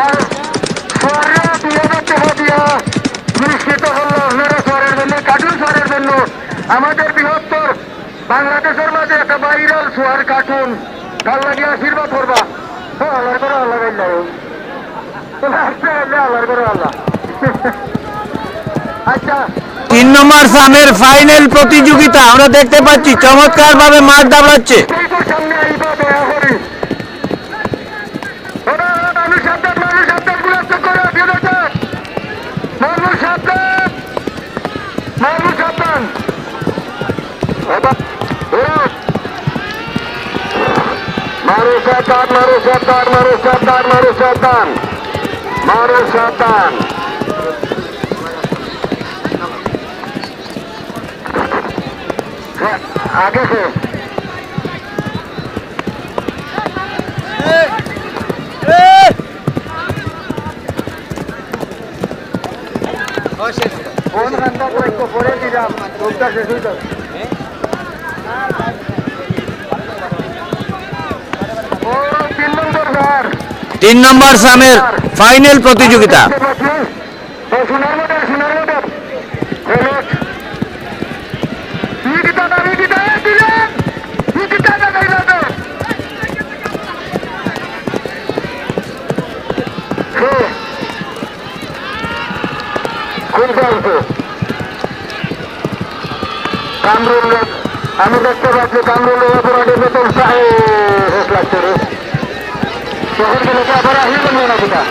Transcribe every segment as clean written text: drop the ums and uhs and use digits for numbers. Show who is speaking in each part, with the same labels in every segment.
Speaker 1: আর সোয়ারে 2000 টাকা দিয়া নিশ্চিত হলো আপনারা সোয়ারের জন্য, কার্টুন সোয়ারের জন্য। আমাদের বৃহত্তর বাংলাদেশের মাঝে একটা ভাইরাল সোয়ার কার্টুন, ভাল লাগে আশীর্বাদ করবা। আল্লাহ করে আল্লাহ আল্লাহ করে আল্লাহ। আচ্ছা,
Speaker 2: 3 নম্বর সামের ফাইনাল প্রতিযোগিতা আমরা দেখতে পাচ্ছি, চমৎকার ভাবে মাঠ দাবড়াচ্ছে।
Speaker 1: সামনে আইবা দয়া করি। মানুষ সাবধান, মানুষ সাবধান, গুলাস্ত করে দিয়ে দিতে। মানুষ সাবধান, মানুষ সাবধান। মারু সাবধান, মারু সাবধান, মারু সাবধান, মারু সাবধান, মারু সাবধান। आगे से कौन रंगा को इसको फोड़े दिया उल्टा से सीधा
Speaker 2: 3 নম্বর সামের ফাইনাল প্রতিযোগিতা। আমি দেখতে পাচ্ছি কামরুলের অপরাধী বেতন শেষ লাগছে রে, তখন গেলে আবার আসবেন না কিনা।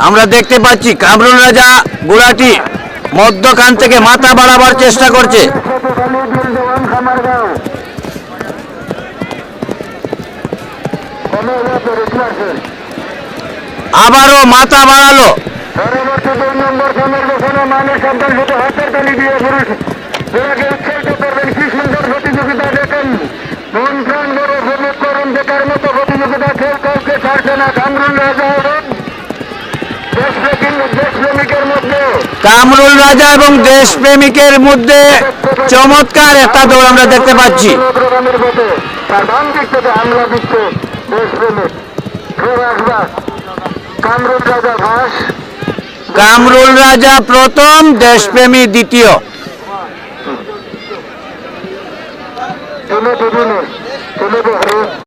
Speaker 2: আমরা দেখতে পাচ্ছি কামরুল রাজা গোড়াটি মধ্যখান থেকে মাথা বাড়াবার চেষ্টা করছে। আবারও মাথা বাড়ালো।
Speaker 1: পরবর্তী 2 নম্বর সময়ের পেছনে মানুষ সন্তান শুধু হাতের তালি দিয়ে পুরুষ ওনাকে উৎসাহিত করবেন। কি সুন্দর প্রতিযোগিতা দেখেন, মন প্রাণ বড় উপভোগ করুন। দেখার মতো প্রতিযোগিতা, কেউ কাউকে ছাড়ছে না। কামরুল রাজা এবং দেশপ্রেমিকের মধ্যে,
Speaker 2: কামরুল রাজা এবং দেশপ্রেমিকের মধ্যে চমৎকার একটা দৌড় আমরা দেখতে পাচ্ছি।
Speaker 1: তার বাম দিক থেকে হামলা দিচ্ছে দেশপ্রেমিক। কামরুল রাজা ঘাস,
Speaker 2: কামরুল রাজা প্রথম, দেশপ্রেমী দ্বিতীয়।
Speaker 1: চলে